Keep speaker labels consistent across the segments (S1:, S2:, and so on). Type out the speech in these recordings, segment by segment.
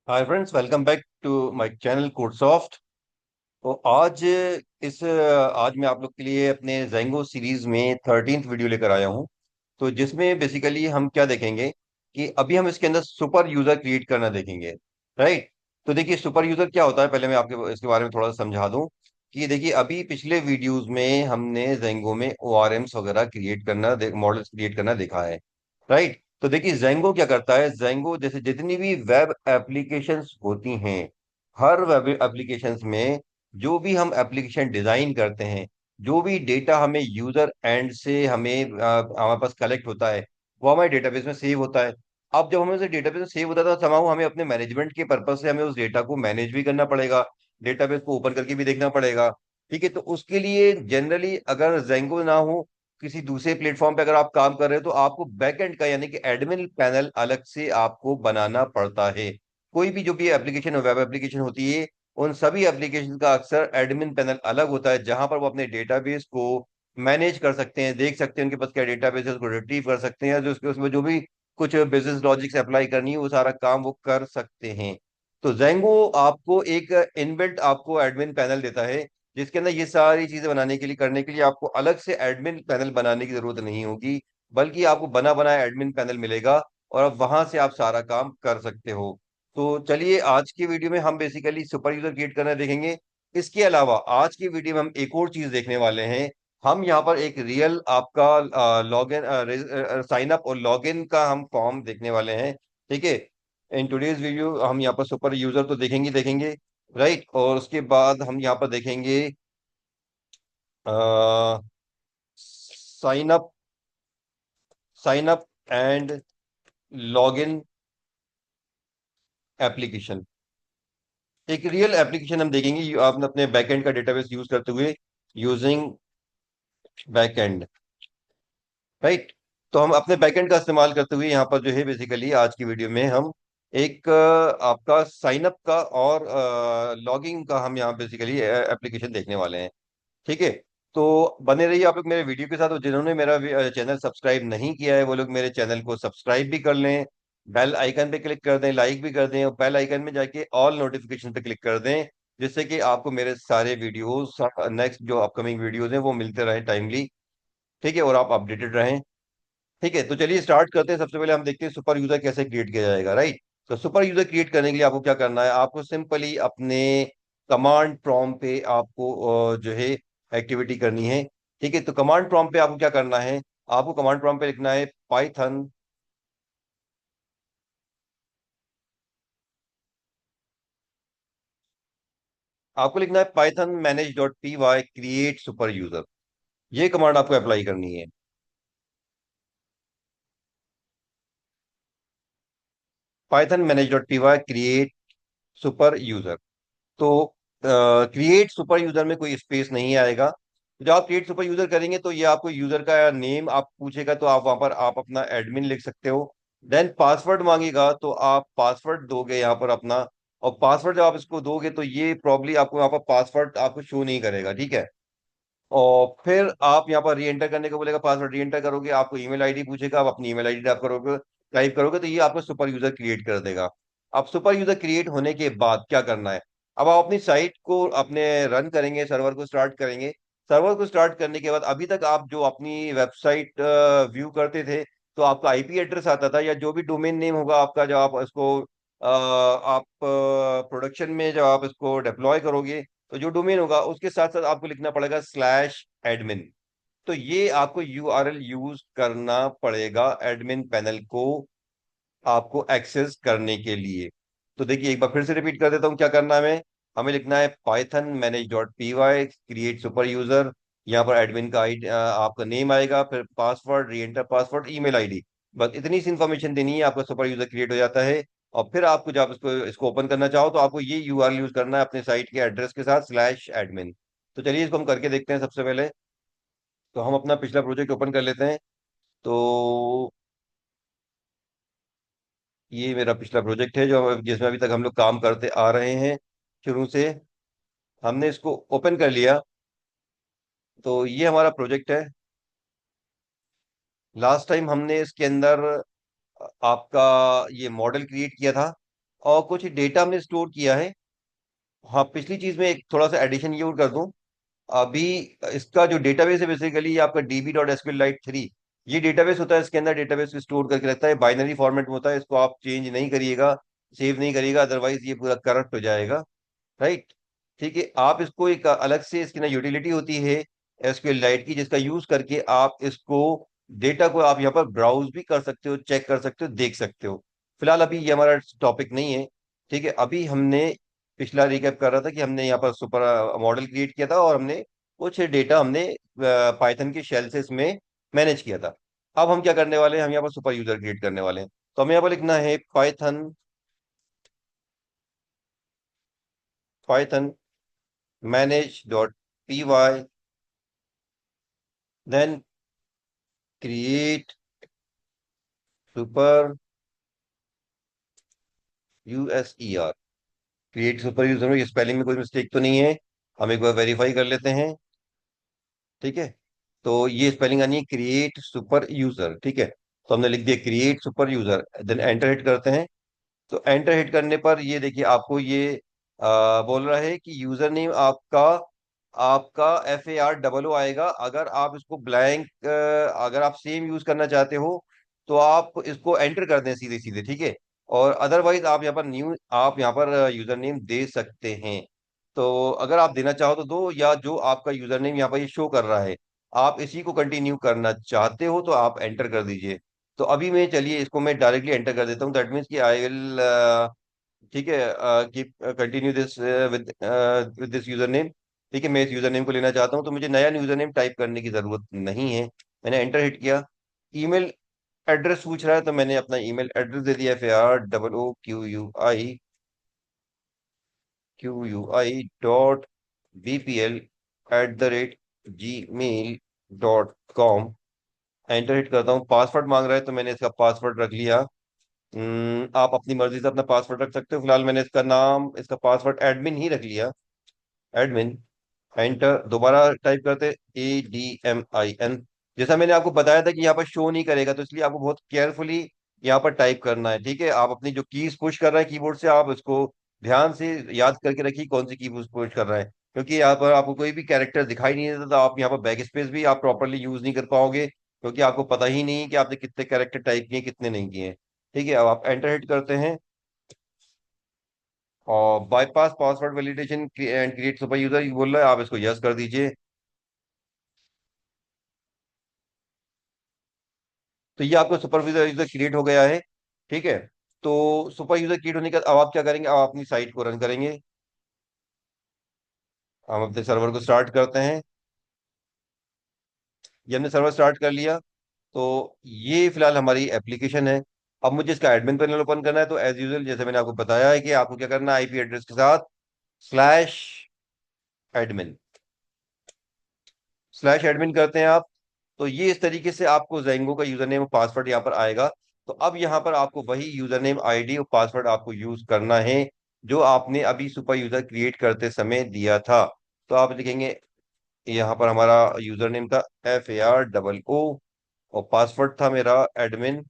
S1: Hi friends, welcome back to my channel CodSoft. तो आज मैं आप लोग के लिए अपने जेंगो सीरीज में 13th वीडियो लेकर आया हूं। तो जिसमें बेसिकली हम क्या देखेंगे कि अभी हम इसके अंदर सुपर यूजर क्रिएट करना देखेंगे। राइट। तो देखिए, सुपर यूजर क्या होता है, पहले मैं आपके इसके बारे में थोड़ा सा समझा दूं कि देखिए, अभी पिछले वीडियोस में हमने जेंगो में ओआरएम्स वगैरह क्रिएट करना, मॉडल्स क्रिएट करना देखा है। राइट। तो देखिए, जेंगो क्या करता है, जेंगो जैसे जितनी भी वेब एप्लीकेशंस होती हैं, हर वेब एप्लीकेशंस में जो भी हम एप्लीकेशन डिजाइन करते हैं, जो भी डेटा हमें यूजर एंड से हमारे पास कलेक्ट होता है, वो हमारे डेटाबेस में सेव होता है। अब जब हमें उसे डेटाबेस में सेव होता है तो समाउ हमें अपने मैनेजमेंट के पर्पज से हमें उस डेटा को मैनेज भी करना पड़ेगा, डेटाबेस को ओपन करके भी देखना पड़ेगा। ठीक है। तो उसके लिए जनरली अगर जेंगो ना हो, किसी दूसरे प्लेटफॉर्म पे अगर आप काम कर रहे हो, तो आपको बैकएंड का यानी कि एडमिन पैनल अलग से आपको बनाना पड़ता है। कोई भी जो भी एप्लीकेशन वेब एप्लीकेशन होती है, उन सभी एप्लीकेशन का अक्सर एडमिन पैनल अलग होता है, जहां पर वो अपने डेटाबेस को मैनेज कर सकते हैं, देख सकते हैं उनके पास क्या डेटाबेस है, उसको रिट्रीव कर सकते हैं, जो उसके उसमें जो भी कुछ बिजनेस लॉजिक्स अप्लाई करनी है वो सारा काम वो कर सकते हैं। तो जेंगो आपको एक इनबिल्ट आपको एडमिन पैनल देता है, जिसके अंदर ये सारी चीजें बनाने के लिए करने के लिए आपको अलग से एडमिन पैनल बनाने की जरूरत नहीं होगी, बल्कि आपको बना बनाया एडमिन पैनल मिलेगा और अब वहां से आप सारा काम कर सकते हो। तो चलिए, आज की वीडियो में हम बेसिकली सुपर यूजर क्रिएट करना देखेंगे। इसके अलावा आज की वीडियो में हम एक और चीज देखने वाले हैं। हम यहाँ पर एक रियल आपका लॉगिन, साइन अप और लॉगिन का हम फॉर्म देखने वाले हैं। ठीक है। इन टुडेज वीडियो हम यहाँ पर सुपर यूजर तो देखेंगे देखेंगे। राइट। और उसके बाद हम यहाँ पर देखेंगे sign up, sign up and login application. एक रियल एप्लीकेशन हम देखेंगे, आपने अपने बैकएंड का डेटाबेस यूज करते हुए, यूजिंग बैकएंड। राइट। तो हम अपने बैकएंड का इस्तेमाल करते हुए यहाँ पर जो है बेसिकली आज की वीडियो में हम एक आपका साइन अप का और लॉगिंग का हम यहाँ बेसिकली एप्लीकेशन देखने वाले हैं। ठीक है। तो बने रहिए आप लोग मेरे वीडियो के साथ, और जिन्होंने मेरा चैनल सब्सक्राइब नहीं किया है वो लोग मेरे चैनल को सब्सक्राइब भी कर लें, बेल आइकन पे क्लिक कर दें, लाइक भी कर दें, और बेल आइकन में जाके ऑल नोटिफिकेशन पे क्लिक कर दें, जिससे कि आपको मेरे सारे वीडियोस, नेक्स्ट जो अपकमिंग वीडियोस हैं वो मिलते रहें टाइमली। ठीक है। और आप अपडेटेड रहें। ठीक है। तो चलिए स्टार्ट करते हैं। सबसे पहले हम देखते हैं सुपर यूजर कैसे क्रिएट किया जाएगा। राइट। तो सुपर यूजर क्रिएट करने के लिए आपको क्या करना है, आपको सिंपली अपने कमांड प्रॉम्प्ट पे आपको जो है एक्टिविटी करनी है। ठीक है। तो कमांड प्रॉम्प्ट पे आपको क्या करना है, आपको कमांड प्रॉम्प्ट पे लिखना है पाइथन, आपको लिखना है Python manage dot P y create super user. ये कमांड आपको अप्लाई करनी है। Python manage dot P y create super user. तो क्रिएट सुपर यूजर में कोई स्पेस नहीं आएगा। जब आप क्रिएट सुपर यूजर करेंगे तो ये आपको यूजर का नेम आप पूछेगा, तो आप वहां पर आप अपना एडमिन लिख सकते हो। देन पासवर्ड मांगेगा तो आप पासवर्ड दोगे यहाँ पर अपना, और पासवर्ड जब आप इसको दोगे तो ये प्रॉब्ली आपको यहाँ पर पासवर्ड आपको शो नहीं करेगा। ठीक है। और फिर आप यहाँ पर री एंटर करने को बोलेगा, पासवर्ड री एंटर करोगे, आपको ईमेल आईडी पूछेगा, आप अपनी ईमेल आईडी टाइप करोगे तो ये आपको सुपर यूजर क्रिएट कर देगा। अब सुपर यूजर क्रिएट होने के बाद क्या करना है, अब आप अपनी साइट को अपने रन करेंगे, सर्वर को स्टार्ट करेंगे। सर्वर को स्टार्ट करने के बाद अभी तक आप जो अपनी वेबसाइट व्यू करते थे, तो आपका आईपी एड्रेस आता था, या जो भी डोमेन नेम होगा आपका, जब आप इसको आप प्रोडक्शन में जब आप इसको डिप्लॉय करोगे, तो जो डोमेन होगा उसके साथ साथ आपको लिखना पड़ेगा स्लैश एडमिन। तो ये आपको यूआरएल यूज करना पड़ेगा एडमिन पैनल को आपको एक्सेस करने के लिए। तो देखिए, एक बार फिर से रिपीट कर देता हूँ क्या करना है हमें। हमें लिखना है Python manage dot P y create super user. यहाँ पर एडमिन का आईडी, आपका नेम आएगा, फिर पासवर्ड, री एंटर पासवर्ड, ईमेल आईडी। बस इतनी सी इन्फॉर्मेशन देनी है, आपका सुपर यूजर क्रिएट हो जाता है। और फिर आपको जब इसको इसको ओपन करना चाहो तो आपको ये यूआरएल यूज करना है अपने साइट के एड्रेस के साथ स्लैश एडमिन। तो चलिए इसको हम करके देखते हैं। सबसे पहले तो हम अपना पिछला प्रोजेक्ट ओपन कर लेते हैं। तो ये मेरा पिछला प्रोजेक्ट है जो जिसमें अभी तक हम लोग काम करते आ रहे हैं शुरू से। हमने इसको ओपन कर लिया। तो ये हमारा प्रोजेक्ट है। लास्ट टाइम हमने इसके अंदर आपका ये मॉडल क्रिएट किया था, और कुछ डेटा हमने स्टोर किया है। हाँ, पिछली चीज में एक थोड़ा सा एडिशन ये और कर दूं। अभी इसका जो डेटाबेस है बेसिकली ये आपका db.sqlite 3, ये डेटाबेस होता है। इसके अंदर डेटाबेस को स्टोर करके रखता है, बाइनरी फॉर्मेट में होता है। इसको आप चेंज नहीं करिएगा, सेव नहीं करिएगा, अदरवाइज ये पूरा करप्ट हो जाएगा। राइट। ठीक है, आप इसको एक अलग से इसकी ना यूटिलिटी होती है एसक्यूएल लाइट की, जिसका यूज करके आप इसको डेटा को आप यहाँ पर ब्राउज भी कर सकते हो, चेक कर सकते हो, देख सकते हो। फिलहाल अभी ये हमारा टॉपिक नहीं है। ठीक है, अभी हमने पिछला रिकैप कर रहा था कि हमने यहाँ पर सुपर मॉडल क्रिएट किया था और हमने कुछ डेटा हमने पाइथन के शेल से इसमें मैनेज किया था। अब हम क्या करने वाले हैं, हम यहाँ पर सुपर यूजर क्रिएट करने वाले हैं। तो हमें यहाँ पर लिखना है Python, Python manage.py, then create super user। Create super user में ये स्पेलिंग में कोई मिस्टेक तो नहीं है? हम एक बार वेरीफाई कर लेते हैं। ठीक है, तो ये स्पेलिंग आनी है क्रिएट सुपर यूजर। ठीक है, तो हमने लिख दिया create super user, then enter hit करते हैं। तो एंटर हिट करने पर ये देखिए आपको ये बोल रहा है कि यूजर नेम आपका आपका FAR आएगा। अगर आप इसको ब्लैंक, अगर आप सेम यूज करना चाहते हो तो आप इसको एंटर कर दें सीधे सीधे। ठीक है, और अदरवाइज आप यहाँ पर न्यू, आप यहाँ पर यूजर नेम दे सकते हैं। तो अगर आप देना चाहो तो दो, या जो आपका यूजर नेम यहाँ पर ये शो कर रहा है आप इसी को कंटिन्यू करना चाहते हो तो आप एंटर कर दीजिए। तो अभी मैं, चलिए इसको मैं डायरेक्टली एंटर कर देता हूँ। दैट मीन्स कि आई विल, ठीक है, keep continue this with with this user name. ठीक है, मैं इस यूजर नेम को लेना चाहता हूँ तो मुझे नया यूजर नेम टाइप करने की जरूरत नहीं है। मैंने एंटर हिट किया। ईमेल एड्रेस पूछ रहा है तो मैंने अपना ईमेल एड्रेस दे दिया, FAR QUI.BPL@gmail.com। एंटर हिट करता हूँ। पासवर्ड मांग रहा है तो मैंने इसका पासवर्ड रख लिया। आप अपनी मर्जी से अपना पासवर्ड रख सकते हो। फिलहाल मैंने इसका नाम, इसका पासवर्ड एडमिन ही रख लिया, एडमिन। एंटर दोबारा टाइप करते, ADMIN। जैसा मैंने आपको बताया था कि यहाँ पर शो नहीं करेगा, तो इसलिए आपको बहुत केयरफुली यहाँ पर टाइप करना है। ठीक है, आप अपनी जो कीज पुश कर रहे हैं कीबोर्ड से, आप इसको ध्यान से याद करके रखिए कौन सी की पुश कर रहे हैं। क्योंकि यहाँ पर आपको कोई भी कैरेक्टर दिखाई नहीं देता तो आप यहाँ पर बैक स्पेस भी आप प्रॉपरली यूज नहीं कर पाओगे, क्योंकि आपको पता ही नहीं कि आपने कितने कैरेक्टर टाइप किए कितने नहीं किए। ठीक है, अब आप एंटर हिट करते हैं और bypass password validation and create super user बोल रहा है, आप इसको यस कर दीजिए। तो ये आपका सुपर यूजर क्रिएट हो गया है। ठीक है, तो सुपर यूजर क्रिएट होने के बाद अब आप क्या करेंगे, अब आप अपनी साइट को रन करेंगे। हम अपने सर्वर को स्टार्ट करते हैं। ये हमने सर्वर स्टार्ट कर लिया। तो ये फिलहाल हमारी एप्लीकेशन है। अब मुझे इसका एडमिन पैनल ओपन करना है। तो एज यूजल जैसे मैंने आपको बताया है कि आपको क्या करना है, IP एड्रेस के साथ /admin, /admin करते हैं आप। तो ये इस तरीके से आपको जेंगो का यूजर नेम और पासवर्ड यहाँ पर आएगा। तो अब यहाँ पर आपको वही यूजर नेम, ID और पासवर्ड आपको यूज करना है जो आपने अभी सुपर यूजर क्रिएट करते समय दिया था। तो आप लिखेंगे, यहाँ पर हमारा यूजर नेम था FAR और पासवर्ड था मेरा एडमिन,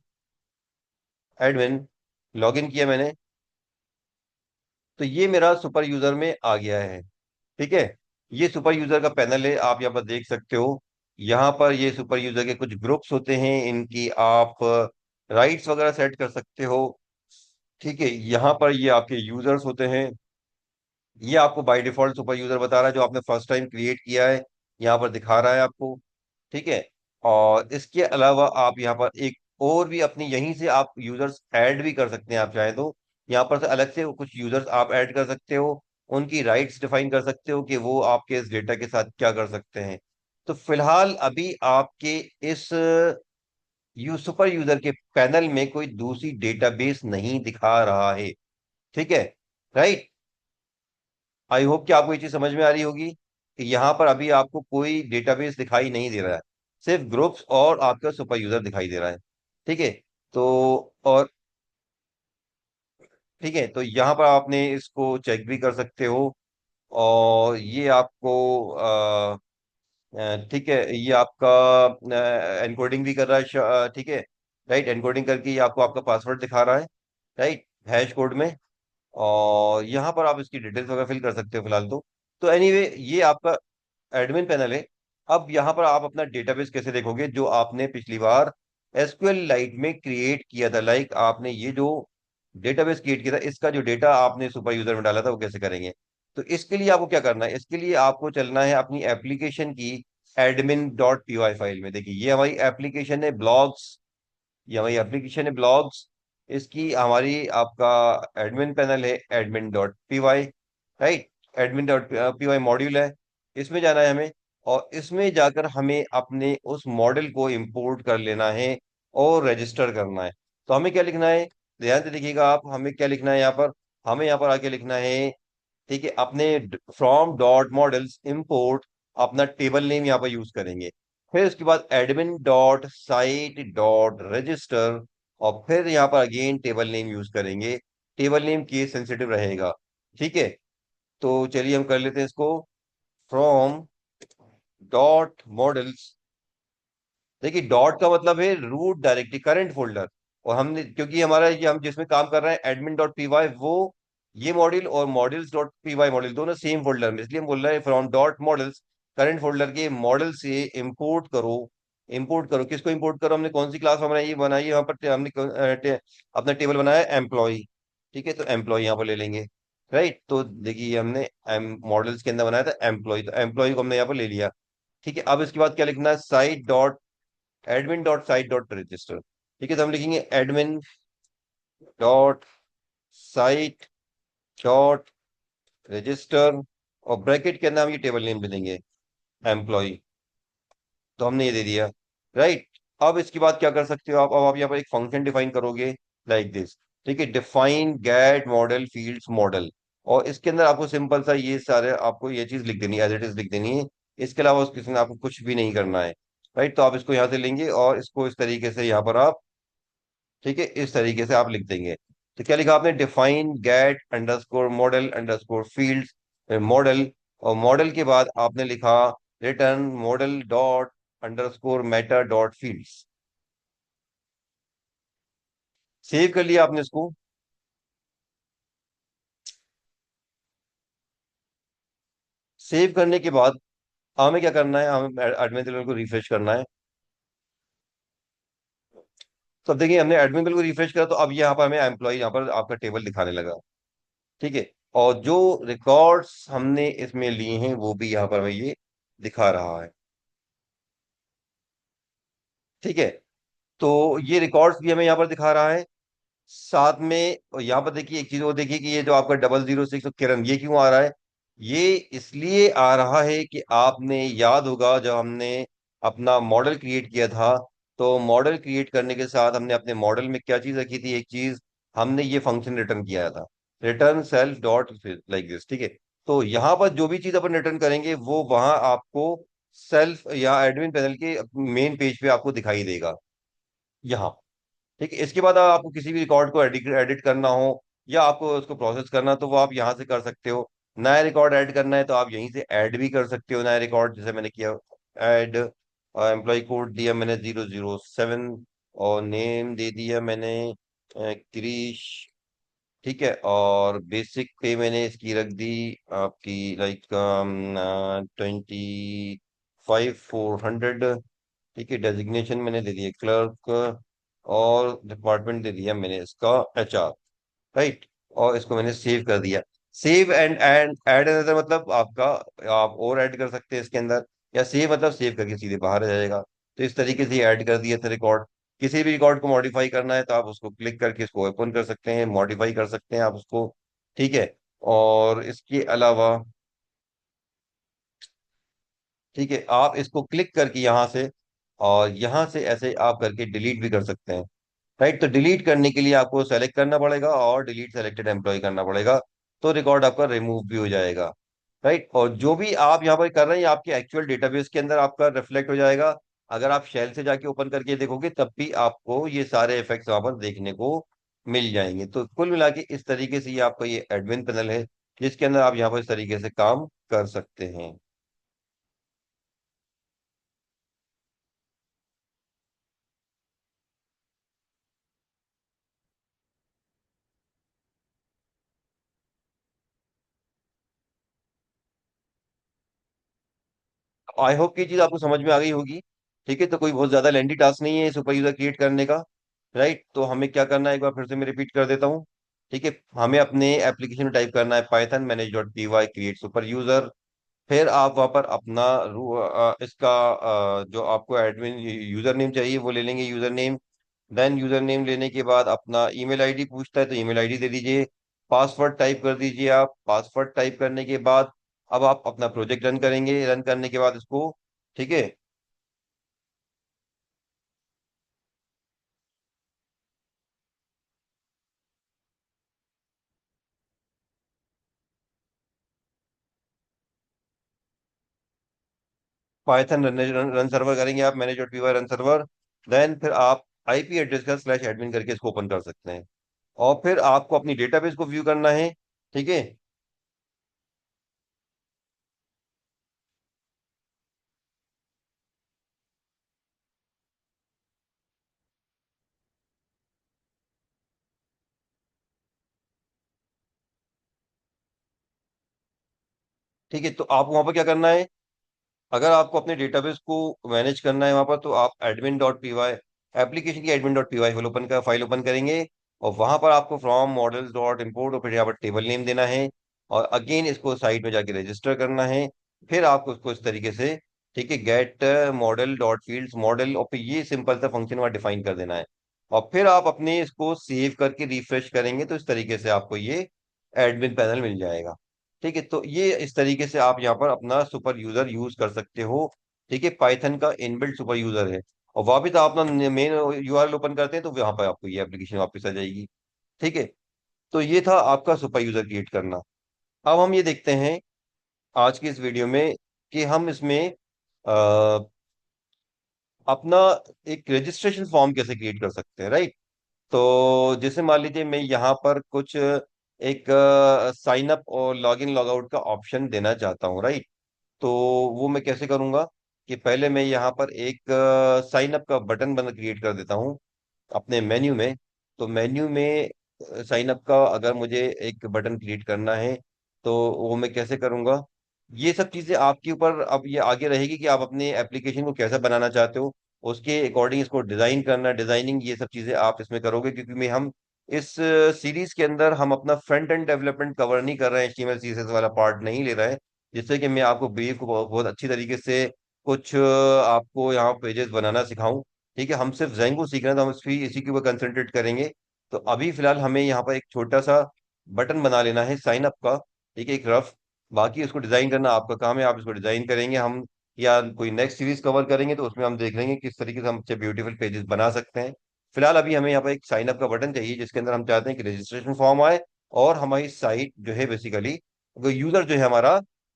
S1: एडमिन। लॉगिन किया मैंने, तो ये मेरा सुपर यूजर में आ गया है। ठीक है, ये सुपर यूजर का पैनल है, आप यहाँ पर देख सकते हो। यहाँ पर ये सुपर यूजर के कुछ ग्रुप्स होते हैं, इनकी आप राइट्स वगैरह सेट कर सकते हो। ठीक है, यहाँ पर ये आपके यूजर्स होते हैं। ये आपको बाय डिफॉल्ट सुपर यूजर बता रहा है जो आपने फर्स्ट टाइम क्रिएट किया है, यहाँ पर दिखा रहा है आपको। ठीक है, और इसके अलावा आप यहाँ पर एक और भी अपनी यहीं से आप यूजर्स ऐड भी कर सकते हैं, आप चाहें तो यहाँ पर से अलग से कुछ यूजर्स आप ऐड कर सकते हो। उनकी राइट्स डिफाइन कर सकते हो कि वो आपके इस डेटा के साथ क्या कर सकते हैं। तो फिलहाल अभी आपके इस यू सुपर यूजर के पैनल में कोई दूसरी डेटाबेस नहीं दिखा रहा है। ठीक है, राइट। आई होप कि आपको ये चीज समझ में आ रही होगी कि यहाँ पर अभी आपको कोई डेटाबेस दिखाई नहीं दे रहा है, सिर्फ ग्रुप्स और आपका सुपर यूजर दिखाई दे रहा है। ठीक है, तो और ठीक है, तो यहाँ पर आपने इसको चेक भी कर सकते हो। और ये आपको ठीक है, ये आपका एनकोडिंग भी कर रहा है, ठीक है। राइट, एनकोडिंग करके ये आपको आपका पासवर्ड दिखा रहा है, राइट, हैश कोड में। और यहाँ पर आप इसकी डिटेल्स वगैरह फिल कर सकते हो फिलहाल तो एनीवे ये आपका एडमिन पैनल है। अब यहाँ पर आप अपना डेटाबेस कैसे देखोगे जो आपने पिछली बार एसक्यूएल लाइट में क्रिएट किया था, लाइक आपने ये जो डेटाबेस क्रिएट किया था इसका जो डेटा आपने सुपर यूजर में डाला था वो कैसे करेंगे। तो इसके लिए आपको क्या करना है, इसके लिए आपको चलना है अपनी एप्लीकेशन की एडमिन डॉट पी फाइल में। देखिए ये हमारी एप्लीकेशन है ब्लॉग्स, ये हमारी एप्लीकेशन है ब्लॉग्स, इसकी हमारी आपका एडमिन पैनल है admin dot P y, right. Admin dot P y module है, इसमें जाना है हमें। और इसमें जाकर हमें अपने उस मॉडल को इंपोर्ट कर लेना है और रजिस्टर करना है। तो हमें क्या लिखना है, ध्यान से देखिएगा आप, हमें क्या लिखना है यहाँ पर, हमें यहाँ पर आके लिखना है, ठीक है, अपने फ्रॉम डॉट मॉडल्स इंपोर्ट अपना टेबल नेम यहाँ पर यूज करेंगे। फिर उसके बाद admin dot site dot register, और फिर यहाँ पर अगेन टेबल नेम यूज करेंगे। टेबल नेम केस सेंसिटिव रहेगा, ठीक है। तो चलिए हम कर लेते हैं इसको, फ्रॉम डॉट मॉडल्स। देखिए डॉट का मतलब है रूट डायरेक्टरी करंट फोल्डर, और हमने क्योंकि हमारा ये हम जिसमें काम कर रहे हैं एडमिन डॉट पी वाई, वो ये मॉड्यूल और models dot P y module दोनों सेम फोल्डर में, इसलिए हम बोल रहे हैं from dot models current folder के मॉडल से इंपोर्ट करो। इंपोर्ट करो किसको इंपोर्ट करो, हमने कौन सी क्लास बनाई है, बनाई है वहां पर हमने अपना टेबल बनाया एम्प्लॉय, ठीक है, तो एम्प्लॉय यहाँ पर ले लेंगे, राइट। तो देखिए हमने मॉडल्स के अंदर बनाया था एम्प्लॉय, तो एम्प्लॉय को हमने यहाँ पर ले लिया, ठीक है। अब इसके बाद क्या लिखना है, site dot admin dot site dot register, ठीक है। तो हम लिखेंगे admin dot site dot register, और ब्रैकेट के अंदर हम ये टेबल नेम दे देंगे एम्प्लॉय, तो हमने ये दे दिया, राइट। अब इसके बाद क्या कर सकते हो आप, अब आप यहाँ पर एक फंक्शन डिफाइन करोगे लाइक दिस, ठीक है, define get model fields model, और इसके अंदर आपको सिंपल सा ये सारे आपको ये चीज लिख देनी है, एज इट इज लिख देनी है। इसके अलावा उसके इसमें आपको कुछ भी नहीं करना है, राइट। तो आप इसको यहाँ से लेंगे और इसको इस तरीके से यहाँ पर आप, ठीक है, इस तरीके से आप लिख देंगे। तो क्या लिखा आपने, define get underscore model underscore fields model, और मॉडल के बाद आपने लिखा return model dot underscore meta dot fields. Save कर लिया आपने इसको। सेव करने के बाद हमें क्या करना है, हमें एडमिन टेबल को रिफ्रेश करना है। तो अब देखिए हमने एडमिन टेबल को रिफ्रेश करा, तो अब यहाँ पर हमें एम्प्लॉय यहाँ पर आपका टेबल दिखाने लगा, ठीक है। और जो रिकॉर्ड्स हमने इसमें लिए हैं वो भी यहाँ पर हमें ये दिखा रहा है, ठीक है। तो ये रिकॉर्ड्स भी हमें यहाँ पर दिखा रहा है, साथ में यहाँ पर देखिए एक चीज वो देखिए कि ये जो आपका 006 किरण ये क्यों आ रहा है, ये इसलिए आ रहा है कि आपने याद होगा जब हमने अपना मॉडल क्रिएट किया था, तो मॉडल क्रिएट करने के साथ हमने अपने मॉडल में क्या चीज रखी थी, एक चीज हमने ये फंक्शन रिटर्न किया था, return self dot like this, ठीक है। तो यहाँ पर जो भी चीज अपन रिटर्न करेंगे वो वहां आपको सेल्फ या एडमिन पैनल के मेन पेज पे आपको दिखाई देगा यहाँ, ठीक है। इसके बाद आपको किसी भी रिकॉर्ड को एडिट एडिट करना हो या आपको उसको प्रोसेस करना, तो वो आप यहाँ से कर सकते हो। नया रिकॉर्ड ऐड करना है तो आप यहीं से ऐड भी कर सकते हो नया रिकॉर्ड, जैसे मैंने किया ऐड, एम्प्लॉय कोड दिया मैंने 007, और नेम दे दिया मैंने क्रिश, ठीक है। और बेसिक पे मैंने इसकी रख दी आपकी लाइक 25,400, ठीक है। डेजिग्नेशन मैंने दे दिया क्लर्क, और डिपार्टमेंट दे दिया मैंने इसका एचआर, राइट। और इसको मैंने सेव कर दिया। सेव एंड ऐड अनदर मतलब आपका, आप और ऐड कर सकते हैं इसके अंदर, या सेव मतलब सेव करके सीधे बाहर आ जाएगा। तो इस तरीके से ऐड कर दिया था रिकॉर्ड। किसी भी रिकॉर्ड को मॉडिफाई करना है तो आप उसको क्लिक करके इसको ओपन कर सकते हैं, मॉडिफाई कर सकते हैं आप उसको, ठीक है। और इसके अलावा, ठीक है, आप इसको क्लिक करके यहाँ से, और यहाँ से ऐसे आप करके डिलीट भी कर सकते हैं, राइट। तो डिलीट करने के लिए आपको सेलेक्ट करना पड़ेगा और डिलीट सेलेक्टेड एम्प्लॉय करना पड़ेगा, तो रिकॉर्ड आपका रिमूव भी हो जाएगा, राइट। और जो भी आप यहाँ पर कर रहे हैं ये आपके एक्चुअल डेटाबेस के अंदर आपका रिफ्लेक्ट हो जाएगा। अगर आप शेल से जाके ओपन करके देखोगे तब भी आपको ये सारे इफेक्ट्स वहां पर देखने को मिल जाएंगे। तो कुल मिला के इस तरीके से ये आपका ये एडमिन पैनल है जिसके अंदर आप यहाँ पर इस तरीके से काम कर सकते हैं। आई होप कि चीज आपको समझ में आ गई होगी। ठीक है, तो कोई बहुत ज्यादा लेंदी टास्क नहीं है सुपर यूजर क्रिएट करने का। राइट, तो हमें क्या करना है, एक बार फिर से मैं रिपीट कर देता हूँ। ठीक है, हमें अपने एप्लीकेशन में टाइप करना है Python manage dot P y create super user. फिर आप वहाँ पर अपना इसका जो आपको एडमिन यूजर नेम चाहिए वो ले लेंगे, user name. Then user name लेने के बाद अपना ईमेल आईडी पूछता है तो ईमेल आईडी दे दीजिए। पासवर्ड टाइप कर दीजिए आप। पासवर्ड टाइप करने के बाद अब आप अपना प्रोजेक्ट रन करेंगे, रन करने के बाद इसको, ठीक है, पाइथन रन सर्वर करेंगे आप, manage dot P y run server. Then फिर आप आईपी एड्रेस का स्लैश एडमिन करके इसको ओपन कर सकते हैं। और फिर आपको अपनी डेटाबेस को व्यू करना है। ठीक है। ठीक है, तो आप वहां पर क्या करना है, अगर आपको अपने डेटाबेस को मैनेज करना है वहां पर, तो आप admin dot P Y, application की admin dot P Y file open करेंगे। और वहां पर आपको फ्रॉम मॉडल्स डॉट इम्पोर्ट और फिर यहाँ पर टेबल नेम देना है। और अगेन इसको साइट में जाके रजिस्टर करना है। फिर आपको उसको इस तरीके से, ठीक है, get model dot fields model, और फिर ये सिंपल सा फंक्शन वहां डिफाइन कर देना है। और फिर आप अपने इसको सेव करके रिफ्रेश करेंगे तो इस तरीके से आपको ये एडमिन पैनल मिल जाएगा। ठीक है, तो ये इस तरीके से आप यहाँ पर अपना सुपर यूजर यूज कर सकते हो। ठीक है, पाइथन का इनबिल्ट सुपर यूजर है। और वापिस आप अपना मेन यूआरएल ओपन करते हैं तो वहां पर आपको ये एप्लीकेशन वापस आ जाएगी। ठीक है, तो ये था आपका सुपर यूजर क्रिएट करना। अब हम ये देखते हैं आज की इस वीडियो में कि हम इसमें अपना एक रजिस्ट्रेशन फॉर्म कैसे क्रिएट कर सकते हैं, राइट। तो जैसे मान लीजिए मैं यहाँ पर कुछ एक साइन अप और लॉग इन लॉग आउट का ऑप्शन देना चाहता हूँ, राइट। तो वो मैं कैसे करूंगा कि पहले मैं यहाँ पर एक साइन अप का बटन बन क्रिएट कर देता हूँ अपने मेन्यू में। तो मेन्यू में साइन अप का अगर मुझे एक बटन क्रिएट करना है तो वो मैं कैसे करूंगा, ये सब चीजें आपके ऊपर अब ये आगे रहेगी कि आप अपने एप्लीकेशन को कैसा बनाना चाहते हो, उसके अकॉर्डिंग इसको डिजाइन करना, डिजाइनिंग ये सब चीजें आप इसमें करोगे। क्योंकि मैं हम इस सीरीज के अंदर हम अपना फ्रंट एंड डेवलपमेंट कवर नहीं कर रहे हैं, HTML CSS वाला पार्ट नहीं ले रहा है। जिससे कि मैं आपको ब्रीफ को बहुत बहुत अच्छी तरीके से कुछ आपको यहाँ पेजेस बनाना सिखाऊं। ठीक है, हम सिर्फ जेंगो सीख रहे हैं तो हम इसी के ऊपर कंसंट्रेट करेंगे। तो अभी फिलहाल हमें यहाँ पर एक छोटा सा बटन बना लेना है साइन अप का। ठीक है, एक रफ। बाकी उसको डिजाइन करना आपका काम है, आप इसको डिजाइन करेंगे। हम या कोई नेक्स्ट सीरीज कवर करेंगे तो उसमें हम देख लेंगे किस तरीके से हम अच्छे ब्यूटीफुल पेजेस बना सकते हैं। फिलहाल अभी हमें यहाँ पर एक साइन अप का बटन चाहिए जिसके अंदर हम चाहते हैं कि रजिस्ट्रेशन फॉर्म आए और हमारी साइट जो है बेसिकली यूजर जो है हमारा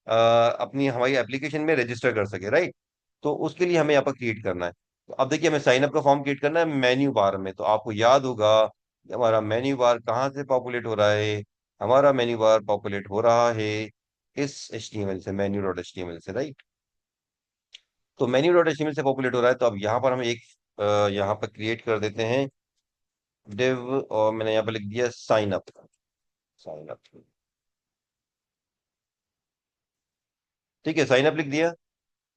S1: अपनी हमारी एप्लीकेशन में रजिस्टर कर सके, राइट। तो उसके लिए हमें यहाँ पर क्रिएट करना है। तो अब देखिए हमें साइन अप का फॉर्म क्रिएट करना है मेन्यू बार में। तो आपको याद होगा कि हमारा मेन्यू बार कहाँ से पॉपुलेट हो रहा है। हमारा मेन्यू बार पॉपुलेट हो रहा है इस HTML से, मेन्यू डॉट HTML से, राइट। तो मेन्यू डॉट HTML से पॉपुलेट हो रहा है। तो अब यहाँ पर हम एक यहाँ पर क्रिएट कर देते हैं डिव, और मैंने यहाँ पर लिख दिया साइन अप। साइन अप, ठीक है, साइन अप लिख दिया।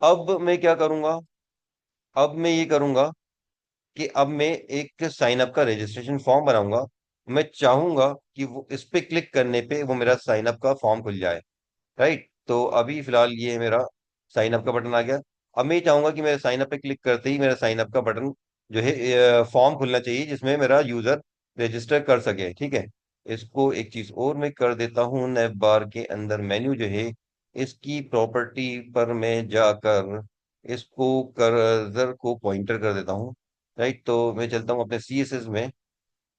S1: अब मैं क्या करूंगा, अब मैं ये करूंगा कि अब मैं एक साइन अप का रजिस्ट्रेशन फॉर्म बनाऊंगा। मैं चाहूंगा कि वो इस पे क्लिक करने पे वो मेरा साइन अप का फॉर्म खुल जाए, राइट। तो अभी फिलहाल ये मेरा साइन अप का बटन आ गया। अब मैं ये चाहूंगा कि मेरे साइन अप पे क्लिक करते ही मेरा साइन अप का बटन जो है फॉर्म खुलना चाहिए जिसमें मेरा यूजर रजिस्टर कर सके। ठीक है, इसको एक चीज और मैं कर देता हूँ, नैप बार के अंदर मेन्यू जो है इसकी प्रॉपर्टी पर मैं जाकर इसको कर्सर को पॉइंटर कर देता हूँ, राइट। तो मैं चलता हूँ अपने CSS में।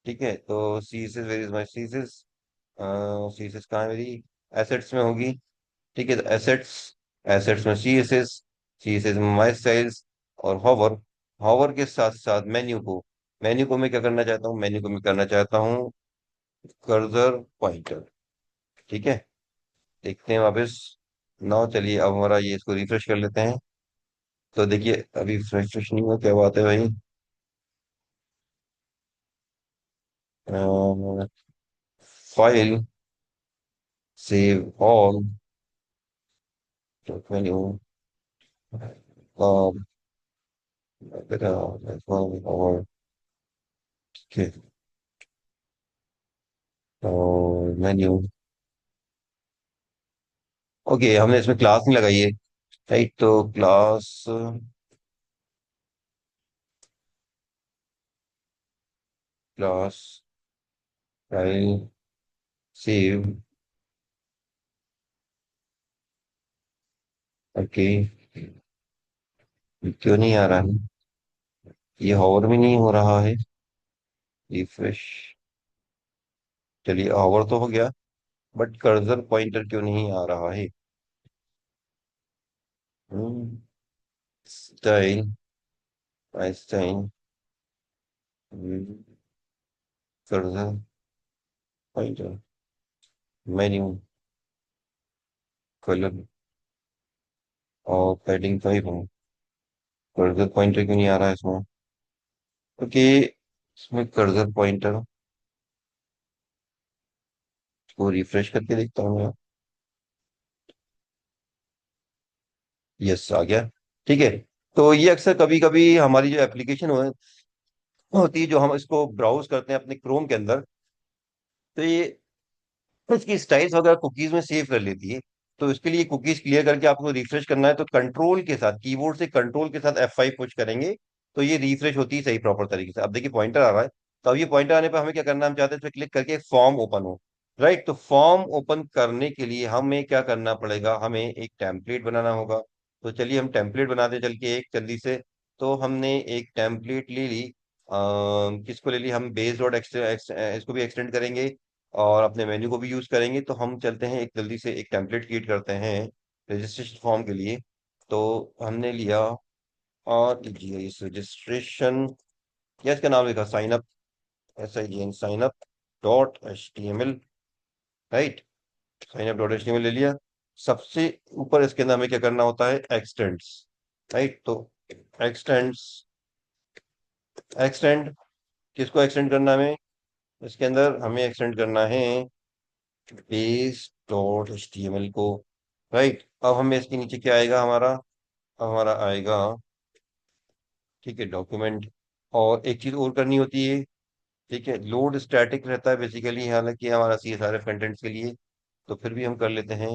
S1: ठीक है, तो CSS, where is my CSS, CSS कहाँ है मेरी, एसेट्स में होगी। ठीक है, तो एसेट्स, एसेट्स में सी एस एस में माई स्टाइल्स, और हॉवर, हॉवर के साथ साथ मेन्यू को, मेन्यू को मैं क्या करना चाहता हूँ, मेन्यू को मैं करना चाहता हूँ कर्सर पॉइंटर। ठीक है, देखते हैं वापस। नाउ चलिए अब हमारा ये, इसको रिफ्रेश कर लेते हैं। तो देखिए अभी रिफ्रेश नहीं हुआ, क्या बात है भाई। फाइल, सेव ऑल, मेन्यू, और और और मेन्यू। ओके, हमने इसमें क्लास नहीं लगाई है, राइट? तो class, class file save. Okay, क्यों नहीं आ रहा है? ये होवर भी नहीं हो रहा है। रिफ्रेश। चलिए, होवर तो हो गया, बट कर्सर पॉइंटर क्यों नहीं आ रहा है? Style, style, cursor pointer, menu, colour और पैडिंग 5 हूँ। कर्सर पॉइंटर क्यों नहीं आ रहा है इसमें? क्योंकि इसमें कर्सर पॉइंटर को रिफ्रेश करके देखता हूँ मैं। यस, आ गया। ठीक है। तो ये अक्सर कभी कभी हमारी जो एप्लीकेशन होती है, जो हम इसको ब्राउज करते हैं अपने क्रोम के अंदर, तो ये इसकी स्टाइल्स वगैरह कुकीज में सेव कर लेती है। तो इसके लिए कुकीज क्लियर करके आपको रिफ्रेश करना है, तो कंट्रोल के साथ, कीबोर्ड से कंट्रोल के साथ F5 पुश करेंगे, तो ये रिफ्रेश होती है सही प्रॉपर तरीके से। अब देखिए पॉइंटर आ रहा है। तो अब ये पॉइंटर आने पर हमें क्या करना है, हम चाहते हैं इस पर क्लिक करके फॉर्म ओपन हो। राइट, तो फॉर्म ओपन करने के लिए हमें क्या करना पड़ेगा, हमें एक टेम्पलेट बनाना होगा। तो चलिए हम टेम्पलेट बनाते हैं चल के एक जल्दी से। तो हमने एक टेम्पलेट ले ली। किसको ले ली, हम बेस डॉट इसको भी एक्सटेंड करेंगे और अपने मेन्यू को भी यूज करेंगे। तो हम चलते हैं एक जल्दी से एक टेम्पलेट क्रिएट करते हैं रजिस्ट्रेशन फॉर्म के लिए। तो हमने लिया, और लीजिए इस रजिस्ट्रेशन, या इसका नाम लिखा sign up, SIGN, sign up dot HTML। Right, sign up dot HTML ले लिया। सबसे ऊपर इसके अंदर हमें क्या करना होता है, एक्सटेंड्स। राइट, तो एक्सटेंड्स, एक्सटेंड, किसको एक्सटेंड करना है हमें? इसके अंदर हमें एक्सटेंड करना है बेस डॉट HTML को। राइट, अब हमें इसके नीचे क्या आएगा हमारा, अब हमारा आएगा, ठीक है, डॉक्यूमेंट। और एक चीज और करनी होती है, ठीक है, लोड स्टैटिक रहता है बेसिकली, हालांकि हमारा CSRF कंटेंट्स के लिए, तो फिर भी हम कर लेते हैं।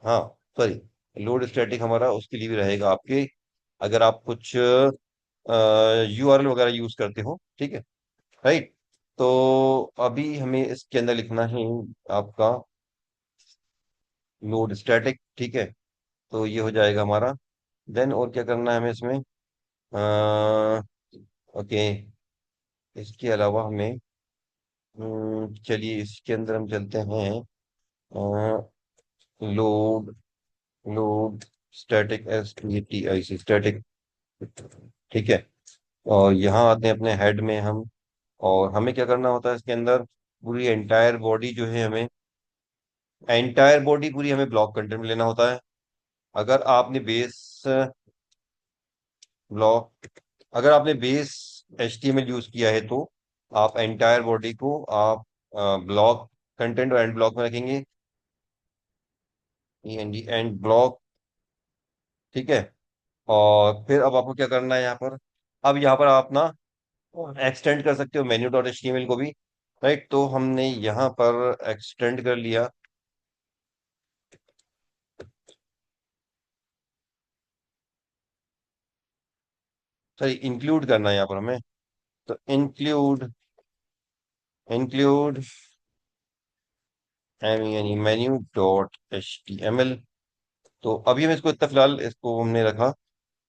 S1: हाँ, सॉरी, लोड स्टैटिक हमारा उसके लिए भी रहेगा आपके, अगर आप कुछ URL वगैरह यूज करते हो, ठीक है। राइट, तो अभी हमें इसके अंदर लिखना है आपका लोड स्टैटिक, ठीक है। तो ये हो जाएगा हमारा। देन और क्या करना है हमें इसमें, ओके, इसके अलावा हमें, चलिए इसके अंदर हम चलते हैं, load, load static, STATIC, static, ठीक है। और यहाँ आते हैं अपने हेड में हम, और हमें क्या करना होता है इसके अंदर, पूरी एंटायर बॉडी जो है हमें, एंटायर बॉडी पूरी हमें ब्लॉक कंटेंट में लेना होता है। अगर आपने बेस ब्लॉक, अगर आपने बेस HTML यूज किया है, तो आप एंटायर बॉडी को आप ब्लॉक कंटेंट और एंड ब्लॉक में रखेंगे, एंड ब्लॉक, ठीक है। और फिर अब आपको क्या करना है यहाँ पर, अब यहाँ पर आप ना एक्सटेंड कर सकते हो मेन्यू डॉट HTML को भी। राइट, तो हमने यहाँ पर एक्सटेंड कर लिया। सॉरी, इंक्लूड करना है यहाँ पर हमें। तो include, include menu dot HTML। तो अभी हम इसको इतना फिलहाल इसको हमने रखा,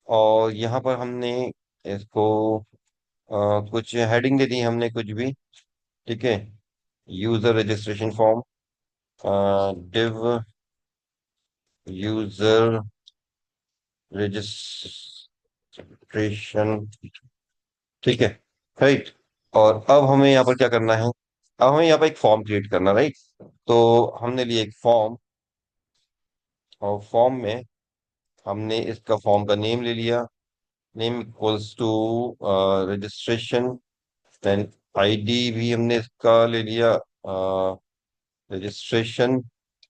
S1: और यहाँ पर हमने इसको कुछ हेडिंग दे दी हमने कुछ भी, ठीक है। User registration form, div user registration, ठीक है। राइट, और अब हमें यहाँ पर क्या करना है, अब हमें यहाँ पर एक फॉर्म क्रिएट करना, राइट। तो हमने लिए एक फॉर्म, और फॉर्म में हमने इसका फॉर्म का नेम ले लिया, name equals to registration. Then ID भी हमने इसका ले लिया, रजिस्ट्रेशन।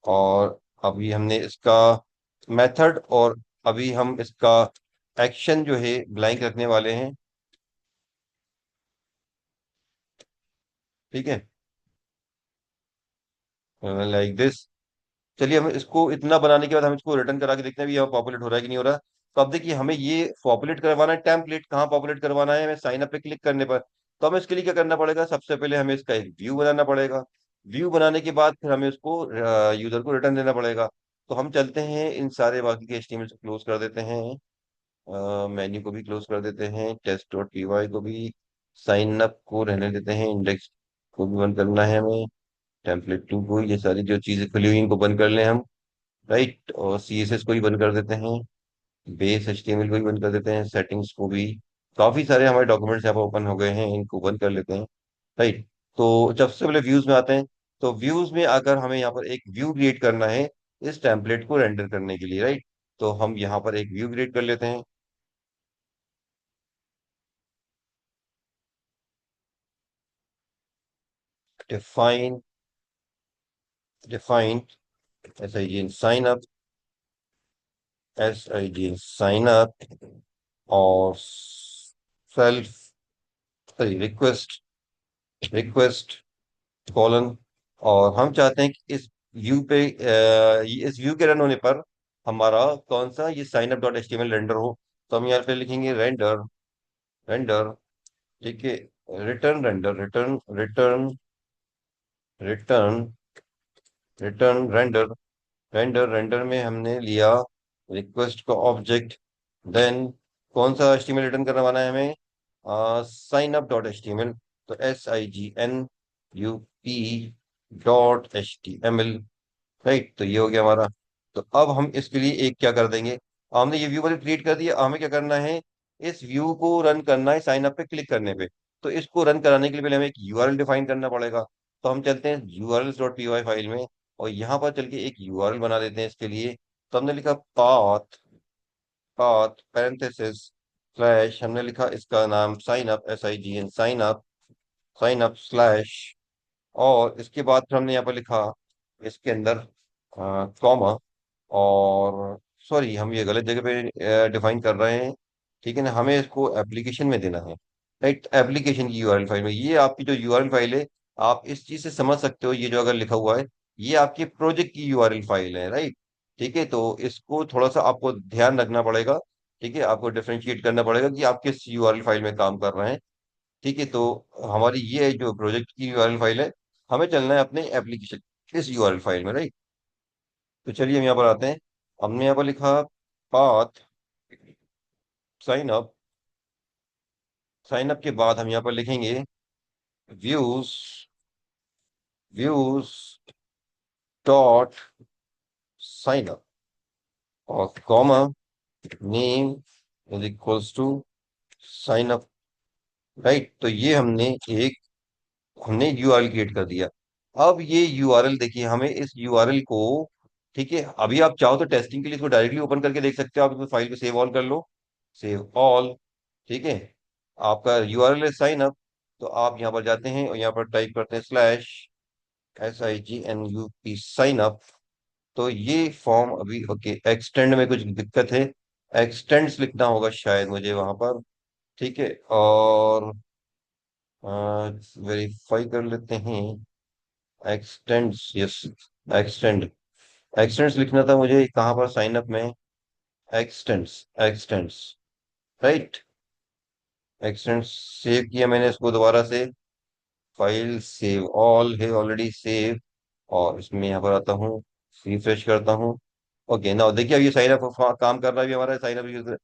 S1: और अभी हमने इसका मेथड और अभी हम इसका एक्शन जो है ब्लैंक रखने वाले हैं। ठीक है, लाइक दिस। चलिए, हम इसको इतना बनाने के बाद हम इसको रिटर्न करा के देखते हैं भी यहाँ पॉपुलेट हो रहा है कि नहीं हो रहा। तो अब देखिए, हमें ये पॉपुलेट करवाना है। टेम्पलेट कहाँ पॉपुलेट करवाना है? हमें साइन अप पे क्लिक करने पर। तो हमें इसके लिए क्या करना पड़ेगा? सबसे पहले हमें इसका एक व्यू बनाना पड़ेगा। व्यू बनाने के बाद फिर हमें उसको यूजर को रिटर्न देना पड़ेगा। तो हम चलते हैं, इन सारे बाकी के एचटीएमएल को क्लोज कर देते हैं। मेन्यू को भी क्लोज कर देते हैं, टेस्ट डॉट पीवाई को भी, साइन अप को रहने देते हैं, इंडेक्स को भी बंद करना है हमें, टेम्पलेट टू को, ये सारी जो चीजें खुली हुई इनको बंद कर लें हम। राइट, और सीएसएस को भी बंद कर देते हैं, बेस एचटीएमएल को भी बंद कर देते हैं, सेटिंग्स को भी। काफी सारे हमारे डॉक्यूमेंट्स यहाँ पर ओपन हो गए हैं, इनको बंद कर लेते हैं। राइट। तो जब से पहले व्यूज में आते हैं, तो व्यूज में आकर हमें यहाँ पर एक व्यू क्रिएट करना है इस टेम्पलेट को रेंडर करने के लिए। राइट। तो हम यहाँ पर एक व्यू क्रिएट कर लेते हैं। Define, define S I G in sign up, S I G in sign up, और self, sorry, request, request colon. और हम चाहते हैं कि इस व्यू पे इस व्यू के रन होने पर हमारा कौन सा ये sign up dot H T M L render हो। तो हम यहाँ पे लिखेंगे रेंडर, रेंडर। ठीक है, return render, return, return, return, return render. Render, render में हमने लिया रिक्वेस्ट का ऑब्जेक्ट। देन कौन सा एचटीएमएल रिटर्न करवाना है हमें? Sign up dot HTML. तो SIGNUP डॉट HTML। राइट, तो ये हो गया हमारा। तो अब हम इसके लिए एक क्या कर देंगे, हमने ये व्यू वाले क्रिएट कर दिया, हमें क्या करना है? इस व्यू को रन करना है साइन अप पे क्लिक करने पे। तो इसको रन कराने के लिए पहले हमें एक यूआरएल डिफाइन करना पड़ेगा। तो हम चलते हैं URL dot P Y file में, और यहाँ पर चल के एक यूआरएल बना देते हैं इसके लिए। तो हमने लिखा पाथ, पाथ पैरेंथेसिस स्लैश, हमने लिखा इसका नाम sign up, SIGN sign up, sign up slash. और इसके बाद फिर हमने यहाँ पर लिखा इसके अंदर कॉमा, और सॉरी, हम ये गलत जगह पे डिफाइन कर रहे हैं। ठीक है ना, हमें इसको एप्लीकेशन में देना है। राइट, एप्लीकेशन की यूआरएल फाइल में, ये आपकी जो यूआरएल फाइल है, आप इस चीज से समझ सकते हो, ये जो अगर लिखा हुआ है, ये आपके प्रोजेक्ट की यूआरएल फाइल है। राइट। ठीक है, तो इसको थोड़ा सा आपको ध्यान रखना पड़ेगा। ठीक है, आपको डिफरेंशिएट करना पड़ेगा कि आप किस यूआरएल फाइल में काम कर रहे हैं। ठीक है, तो हमारी ये जो प्रोजेक्ट की यूआरएल फाइल है, हमें चलना है अपने एप्लीकेशन इस यूआरएल फाइल में। राइट। तो चलिए हम यहाँ पर आते हैं। हमने यहाँ पर लिखा path sign up, sign up के बाद हम यहाँ पर लिखेंगे views, views dot sign up, और comma, name is equals to sign up. Right, तो ये हमने यूआरएल क्रिएट कर दिया। अब ये यूआरएल देखिए, हमें इस यूआरएल को, ठीक है, अभी आप चाहो तो टेस्टिंग के लिए इसको डायरेक्टली ओपन करके देख सकते हो। आप इसको फाइल को सेव ऑल कर लो, सेव ऑल। ठीक है, आपका यूआरएल है साइन अप। तो आप यहाँ पर जाते हैं और यहाँ पर टाइप करते हैं स्लैश SIGNUP साइन अप। तो ये फॉर्म अभी ओके, एक्सटेंड में कुछ दिक्कत है, एक्सटेंड्स लिखना होगा शायद मुझे वहां पर। ठीक है, और वेरीफाई कर लेते हैं। एक्सटेंड्स, यस, एक्सटेंड, एक्सटेंड्स लिखना था मुझे कहाँ पर, साइन अप में, x tends, x tends. Right, x tends save किया मैंने इसको दोबारा से, फाइल सेव ऑल है ऑलरेडी सेव। और इसमें यहाँ पर आता हूँ, रिफ्रेश करता हूँ। ओके, ना देखिए अब ये साइन अप काम कर रहा है, अभी हमारा sign up user,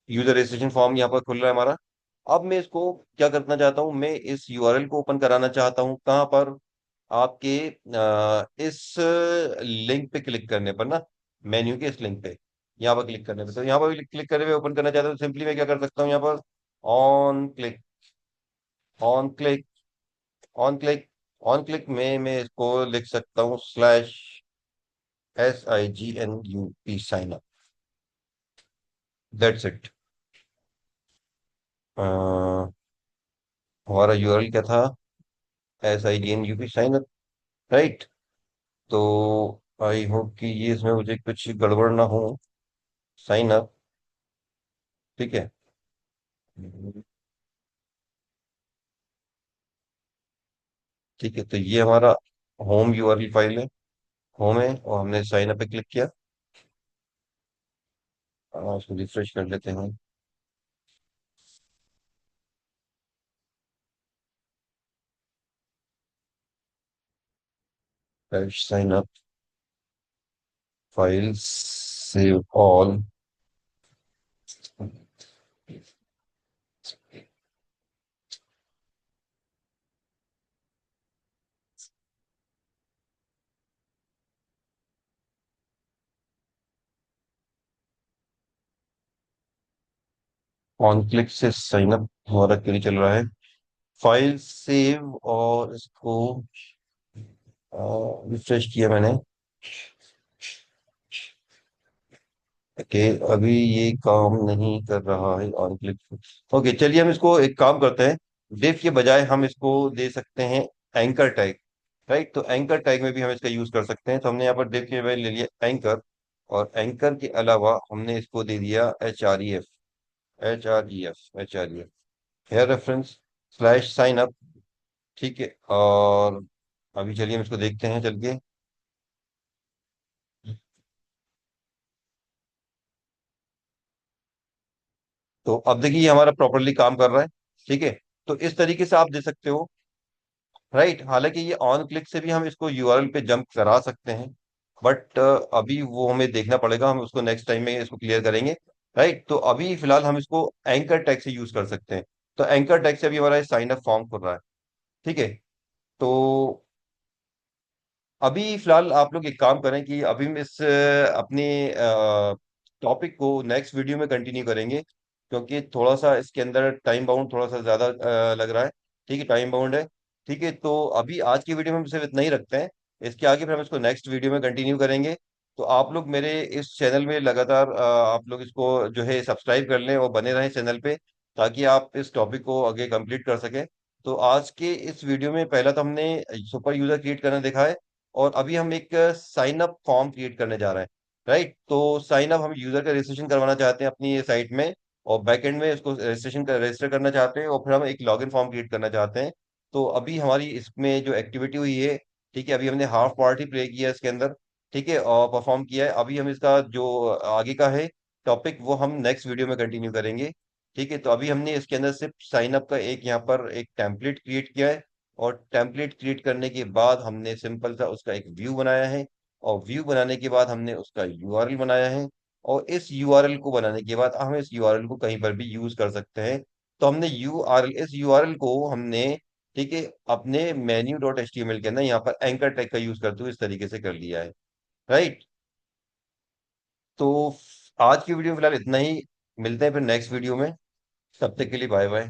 S1: user registration form यहाँ पर खुल रहा है हमारा। अब मैं इसको क्या करना चाहता हूँ, मैं इस यूआरएल को ओपन कराना चाहता हूँ कहाँ पर? आपके इस लिंक पे क्लिक करने पर ना, मेन्यू के इस लिंक पे, यहाँ पर क्लिक करने पे। तो यहाँ पर क्लिक करने पे ओपन करना चाहता हूँ, सिंपली मैं क्या कर सकता हूँ यहाँ पर, on click, on click, on click, on click में मैं इसको लिख सकता हूँ slash SIGNUP sign up. That's it. हमारा यूआरएल क्या था? SIGNUP sign up. राइट। तो आई होप कि ये इसमें मुझे कुछ गड़बड़ ना हो। Sign up. ठीक है। ठीक है, तो ये हमारा होम यूआरएल फाइल है, होम है, और हमने साइन अप पे क्लिक किया। उसको रिफ्रेश कर लेते हैं। Fresh sign up, files, save all. On click से साइन अप हमारा क्लियर चल रहा है। फाइल सेव, और इसको रिफ्रेश किया मैंने। ओके, अभी ये काम नहीं कर रहा है ऑन क्लिक। ओके, चलिए हम इसको एक काम करते हैं। डिफ के बजाय हम इसको दे सकते हैं एंकर टैग। राइट, तो एंकर टैग में भी हम इसका यूज कर सकते हैं। तो हमने यहाँ पर डिफ के बजाय ले लिया एंकर, और एंकर के अलावा हमने इसको दे दिया HREF। HREF here reference slash sign up. ठीक है, और अभी चलिए हम इसको देखते हैं चल के। तो अब देखिए ये हमारा प्रॉपरली काम कर रहा है। ठीक है, तो इस तरीके से आप दे सकते हो। राइट, हालांकि ये ऑन क्लिक से भी हम इसको यूआरएल पे जंप करा सकते हैं, बट अभी वो हमें देखना पड़ेगा, हम उसको नेक्स्ट टाइम में इसको क्लियर करेंगे। राइट, तो अभी फिलहाल हम इसको एंकर टैग से यूज कर सकते हैं। तो एंकर टैग से अभी हमारा साइन अप फॉर्म खुल रहा है। ठीक है, तो अभी फिलहाल आप लोग एक काम करें कि अभी हम इस अपने टॉपिक को नेक्स्ट वीडियो में कंटिन्यू करेंगे, क्योंकि थोड़ा सा इसके अंदर टाइम बाउंड थोड़ा सा ज्यादा लग रहा है। ठीक है, टाइम बाउंड है। ठीक है, तो अभी आज की वीडियो में हम सिर्फ इतना ही रखते हैं। इसके आगे फिर हम इसको नेक्स्ट वीडियो में कंटिन्यू करेंगे। तो आप लोग मेरे इस चैनल में लगातार आप लोग इसको जो है सब्सक्राइब कर लें और बने रहें चैनल पे, ताकि आप इस टॉपिक को आगे कंप्लीट कर सकें। तो आज के इस वीडियो में पहला तो हमने सुपर यूजर क्रिएट करना देखा है, और अभी हम एक साइन अप फॉर्म क्रिएट करने जा रहे हैं। राइट, तो साइन अप हम यूजर का रजिस्ट्रेशन करवाना चाहते हैं अपनी साइट में, और बैकएंड में इसको रजिस्टर करना चाहते हैं, और फिर हम एक लॉगिन फॉर्म क्रिएट करना चाहते हैं। तो अभी हमारी इसमें जो एक्टिविटी हुई है, ठीक है, अभी हमने हाफ पार्ट ही प्ले किया है इसके अंदर। ठीक है, और परफॉर्म किया है। अभी हम इसका जो आगे का है टॉपिक, वो हम नेक्स्ट वीडियो में कंटिन्यू करेंगे। ठीक है, तो अभी हमने इसके अंदर सिर्फ साइन अप का एक यहाँ पर एक टेम्पलेट क्रिएट किया है, और टेम्पलेट क्रिएट करने के बाद हमने सिंपल सा उसका एक व्यू बनाया है, और व्यू बनाने के बाद हमने उसका यूआरएल बनाया है, और इस यूआरएल को बनाने के बाद हम इस यूआरएल को कहीं पर भी यूज कर सकते हैं। तो हमने यूआरएल, इस यूआरएल को हमने, ठीक है, अपने मेन्यू डॉट एच के अंदर यहाँ पर एंकर टैग का यूज करते हुए इस तरीके से कर लिया है। राइट, तो आज की वीडियो में फिलहाल इतना ही। मिलते हैं फिर नेक्स्ट वीडियो में। तब तक के लिए बाय बाय।